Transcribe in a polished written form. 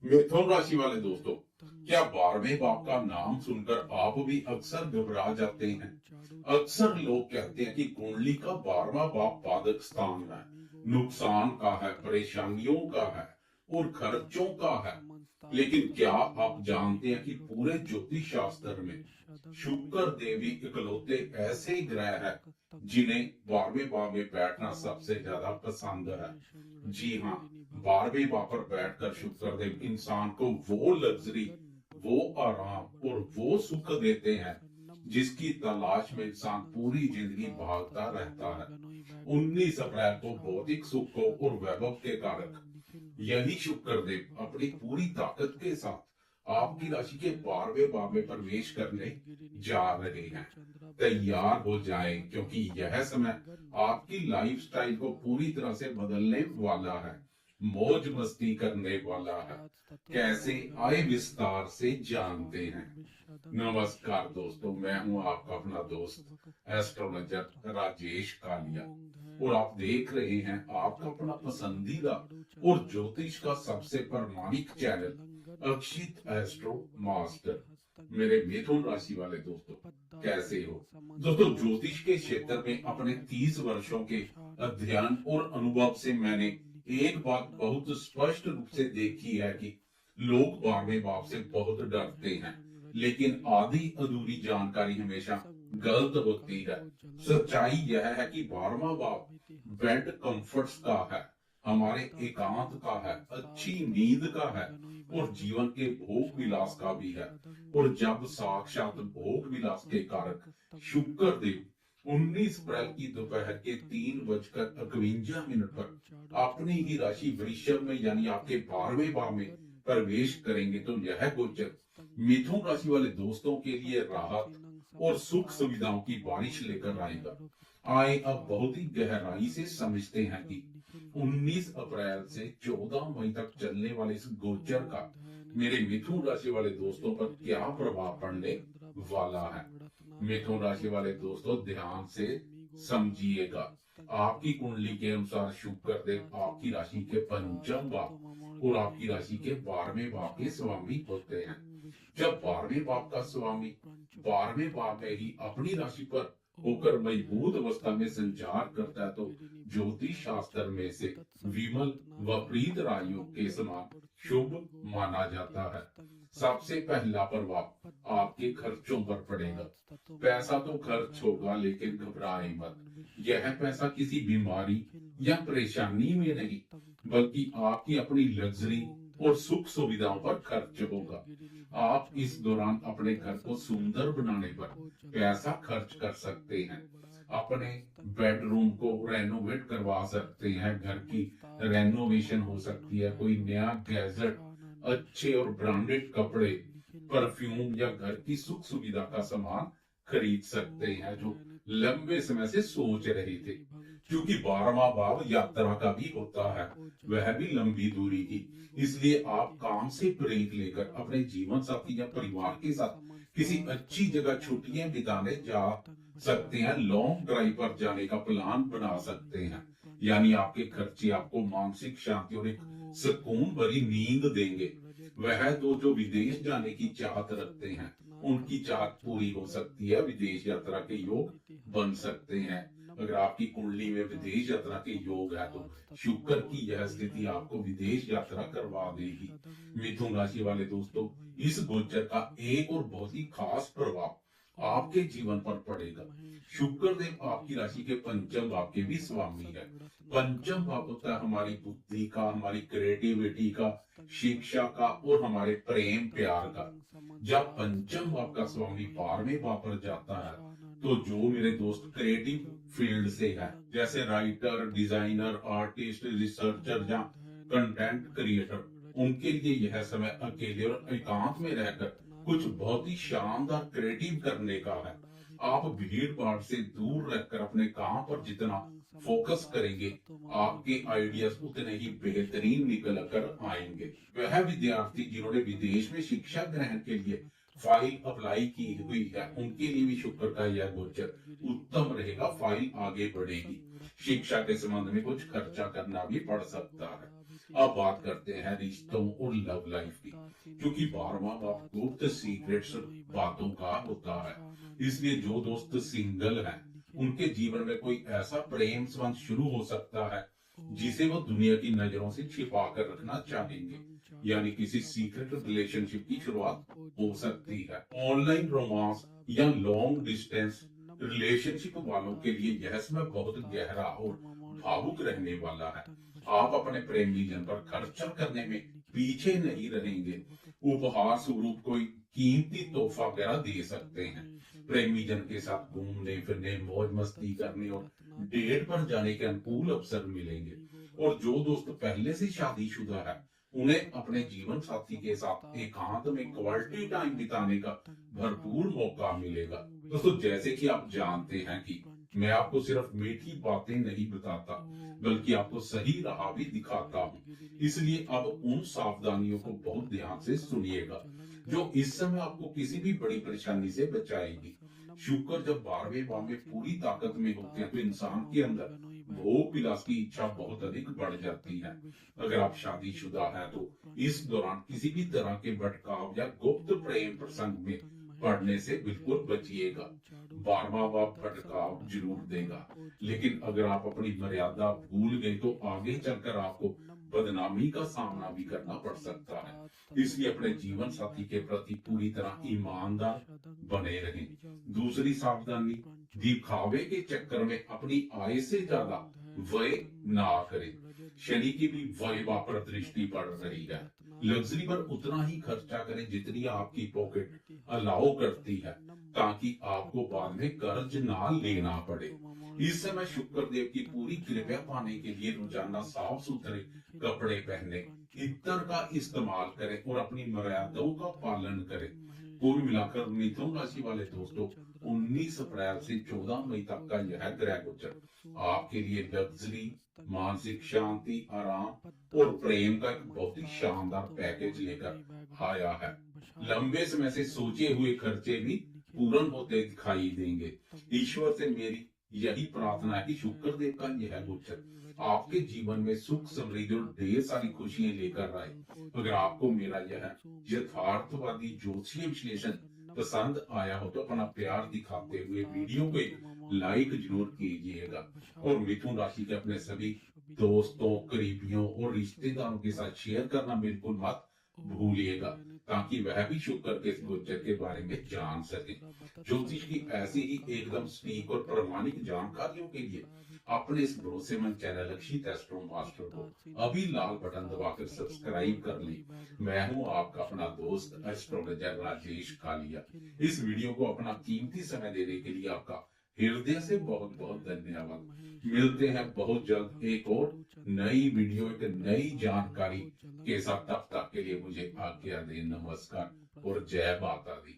मिथुन राशि वाले दोस्तों, क्या 12वें भाव का नाम सुनकर आप भी अक्सर घबरा जाते हैं? अक्सर लोग कहते हैं कि कुंडली का 12वां भाव बाधक स्थान है, नुकसान का है, परेशानियों का है और खर्चों का है। लेकिन क्या आप जानते हैं कि पूरे ज्योतिष शास्त्र में शुक्र देवी इकलौते ऐसे ग्रह है जिन्हें 12वें भाव में बैठना सबसे ज्यादा पसंद है? जी हाँ, 12वें भाव पर बैठकर शुक्र देव इंसान को वो लग्जरी, वो आराम और वो सुख देते हैं जिसकी तलाश में इंसान पूरी जिंदगी भागता रहता है। 19 अप्रैल को भौतिक सुखों और वैभव के कारक यही शुक्रदेव अपनी पूरी ताकत के साथ आपकी राशि के 12वें भाव में प्रवेश करने जा रहे हैं। तैयार हो जाएं, क्योंकि यह समय आपकी लाइफस्टाइल को पूरी तरह से बदलने वाला है, मौज मस्ती करने वाला है। कैसे आय विस्तार से जानते हैं। नमस्कार दोस्तों, मैं हूं आपका अपना दोस्त एस्ट्रोलॉजर राजेश कालिया और आप देख रहे हैं आपका अपना पसंदीदा और ज्योतिष का सबसे प्रामाणिक चैनल अक्षित एस्ट्रो मास्टर। मेरे मिथुन राशि वाले दोस्तों, कैसे हो दोस्तों? ज्योतिष के क्षेत्र में अपने 30 वर्षों के अध्ययन और अनुभव से मैंने एक बात बहुत स्पष्ट रूप से देखी है कि लोग 12वें भाव से बहुत डरते हैं, लेकिन आधी अधूरी जानकारी हमेशा गलत होती है। सच्चाई यह है कि 12वां भाव बेड कंफर्ट्स का है, हमारे एकांत का है, अच्छी नींद का है और जीवन के भोग विलास का भी है। और जब साक्षात भोग विलास के कारक शुक्र देव 19 अप्रैल की दोपहर के 3:51 पर अपनी ही राशि वृषभ में यानी आपके 12वें भाव में प्रवेश करेंगे, तो यह गोचर मिथुन राशि वाले दोस्तों के लिए राहत और सुख सुविधाओं की बारिश लेकर आएगा। आए अब बहुत ही गहराई से समझते हैं कि 19 अप्रैल से 14 मई तक चलने वाले इस गोचर का मेरे मिथुन राशि वाले दोस्तों पर क्या प्रभाव पड़ने वाला है। मिथुन राशि वाले दोस्तों, ध्यान से समझिएगा। आपकी कुंडली के अनुसार शुक्र देव आपकी राशि के पंचम भाव और आपकी राशि के 12वें भाव के स्वामी होते हैं। जब 12वें भाव का स्वामी 12वें भाव में ही अपनी राशि पर होकर मजबूत अवस्था में संचार करता है, तो ज्योतिष शास्त्र में से विमल व प्रीत राजयोग के समान शुभ माना जाता है। सबसे पहला प्रभाव आपके खर्चों पर पड़ेगा। पैसा तो खर्च होगा, लेकिन घबराए मत। यह पैसा किसी बीमारी या परेशानी में नहीं, बल्कि आपकी अपनी लग्जरी और सुख सुविधाओं पर खर्च होगा। आप इस दौरान अपने घर को सुंदर बनाने पर पैसा खर्च कर सकते हैं। अपने बेडरूम को रेनोवेट करवा सकते हैं, घर की रेनोवेशन हो सकती है, कोई नया गैजेट, अच्छे और ब्रांडेड कपड़े, परफ्यूम या घर की सुख सुविधा का सामान खरीद सकते हैं जो लंबे समय से सोच रहे थे। क्योंकि 12वां भाव यात्रा का भी होता है, वह भी लंबी दूरी की। इसलिए आप काम से ब्रेक लेकर अपने जीवन साथी या परिवार के साथ किसी अच्छी जगह छुट्टियां बिताने जा सकते हैं। लॉन्ग ड्राइव पर जाने का प्लान बना सकते हैं। यानी आपके खर्चे आपको मानसिक शांति और एक सुकून भरी नींद देंगे। वह तो जो विदेश जाने की चाहत रखते हैं, उनकी चाहत पूरी हो सकती है, विदेश यात्रा के योग बन सकते हैं। अगर आपकी कुंडली में विदेश यात्रा के योग है, तो शुक्र की यह स्थिति आपको विदेश यात्रा करवा देगी। मिथुन राशि वाले दोस्तों, इस गोचर का एक और बहुत ही खास प्रभाव आपके जीवन पर पड़ेगा। शुक्र देव आपकी राशि के पंचम भाव के भी स्वामी है। पंचम भाव होता है हमारी बुद्धि का, हमारी क्रिएटिविटी का, शिक्षा का और हमारे प्रेम प्यार का। जब पंचम भाव का स्वामी 12वें भाव पर जाता है, तो जो मेरे दोस्त क्रिएटिव फील्ड से है, जैसे राइटर, डिजाइनर, आर्टिस्ट, रिसर्चर या कंटेंट क्रिएटर, उनके लिए यह समय अकेले और एकांत में रहकर कुछ बहुत ही शानदार क्रिएटिव करने का है। आप भीड़ भाड़ से दूर रहकर अपने काम पर जितना फोकस करेंगे, आपके आइडियाज उतने ही बेहतरीन निकल कर आएंगे। वह विद्यार्थी जिन्होंने विदेश में शिक्षा ग्रहण के लिए फाइल अप्लाई की हुई है, उनके लिए भी शुक्र का यह गोचर उत्तम रहेगा। फाइल आगे बढ़ेगी। शिक्षा के संबंध में कुछ खर्चा करना भी पड़ सकता है। अब बात करते हैं रिश्तों और लव लाइफ की, क्योंकि 12वां भाव गुप्त सीक्रेट्स बातों का होता है। इसलिए जो दोस्त सिंगल हैं, उनके जीवन में कोई ऐसा प्रेम संबंध शुरू हो सकता है जिसे वो दुनिया की नजरों से छिपा कर रखना चाहेंगे, यानी किसी सीक्रेट रिलेशनशिप की शुरुआत हो सकती है। ऑनलाइन रोमांस या लॉन्ग डिस्टेंस रिलेशनशिप वालों के लिए यह समय बहुत गहरा और भावुक रहने वाला है। आप अपने प्रेमी जन पर खर्चा करने में पीछे नहीं रहेंगे। उपहार स्वरूप कोई कीमती तोहफा वगैरह दे सकते हैं। प्रेमी जन के साथ घूमने फिरने, मौज मस्ती करने और डेट पर जाने के अनुकूल अवसर मिलेंगे। और जो दोस्त पहले से शादीशुदा है, उन्हें अपने जीवन साथी के साथ एकांत में क्वालिटी टाइम बिताने का भरपूर मौका मिलेगा। दोस्तों, जैसे कि आप जानते हैं कि मैं आपको सिर्फ मीठी बातें नहीं बताता, बल्कि आपको सही राह भी दिखाता हूँ। इसलिए अब उन सावधानियों को बहुत ध्यान से सुनिएगा जो इस समय आपको किसी भी बड़ी परेशानी से बचाएगी। शुक्र जब 12वें भाव में पूरी ताकत में होते हैं तो इंसान के अंदर भोग विलास की इच्छा बहुत अधिक बढ़ जाती है। अगर आप शादीशुदा हैं तो इस दौरान किसी भी तरह के भटकाव या गुप्त प्रेम प्रसंग में पढ़ने से बिल्कुल बचिएगा। 12वां भाव भटकाव जरूर देगा, लेकिन अगर आप अपनी मर्यादा भूल गए तो आगे चलकर आपको बदनामी का सामना भी करना पड़ सकता है। इसलिए अपने जीवन साथी के प्रति पूरी तरह ईमानदार बने रहें। दूसरी सावधानी, दिखावे के चक्कर में अपनी आय से ज्यादा व्यय ना करें। शनि की भी वायवा पर दृष्टि पड़ रही है। लग्जरी पर उतना ही खर्चा करें जितनी आपकी पॉकेट अलाउ करती है, ताकि आपको बाद में कर्ज ना लेना पड़े। इस समय शुक्र देव की पूरी कृपया पाने के लिए रोजाना साफ सुथरे कपड़े पहने, इत्र का इस्तेमाल करें और अपनी मर्यादाओं का पालन करें। कुल मिलाकर मिथुन राशि वाले दोस्तों, 19 अप्रैल से 14 मई तक का यह ग्रह गोचर आपके लिए लग्जरी, मानसिक शांति, आराम और प्रेम का एक बहुत ही शानदार पैकेज लेकर आया है। लंबे समय से सोचे हुए खर्चे भी पूर्ण होते दिखाई देंगे। ईश्वर से मेरी यही प्रार्थना है कि शुक्र देव का यह गोचर आपके जीवन में सुख, समृद्धि और ढेर सारी खुशियां लेकर आए। अगर आपको मेरा यह यथार्थवादी ज्योतिषीय विश्लेषण पसंद आया हो तो अपना प्यार दिखाते हुए वीडियो को एक लाइक जरूर कीजिएगा, और मिथुन राशि के अपने सभी दोस्तों, करीबियों और रिश्तेदारों के साथ शेयर करना बिल्कुल मत भूलिएगा, ताकि वह भी शुक्र के इस गोचर के बारे में जान सके। ज्योतिष की ऐसी ही एकदम सटीक और प्रामाणिक जानकारियों के लिए अपने इस भरोसेमंद चैनल अक्षित एस्ट्रो मास्टर को अभी लाल बटन दबाकर सब्सक्राइब कर लें। मैं हूं आपका अपना दोस्त एस्ट्रोलॉजर राजेश कालिया। इस वीडियो को अपना कीमती समय देने के लिए आपका हृदय से बहुत बहुत धन्यवाद। मिलते हैं बहुत जल्द एक और नई वीडियो, एक नई जानकारी के साथ। तब तक के लिए मुझे आज्ञा दें। नमस्कार और जय माता दी।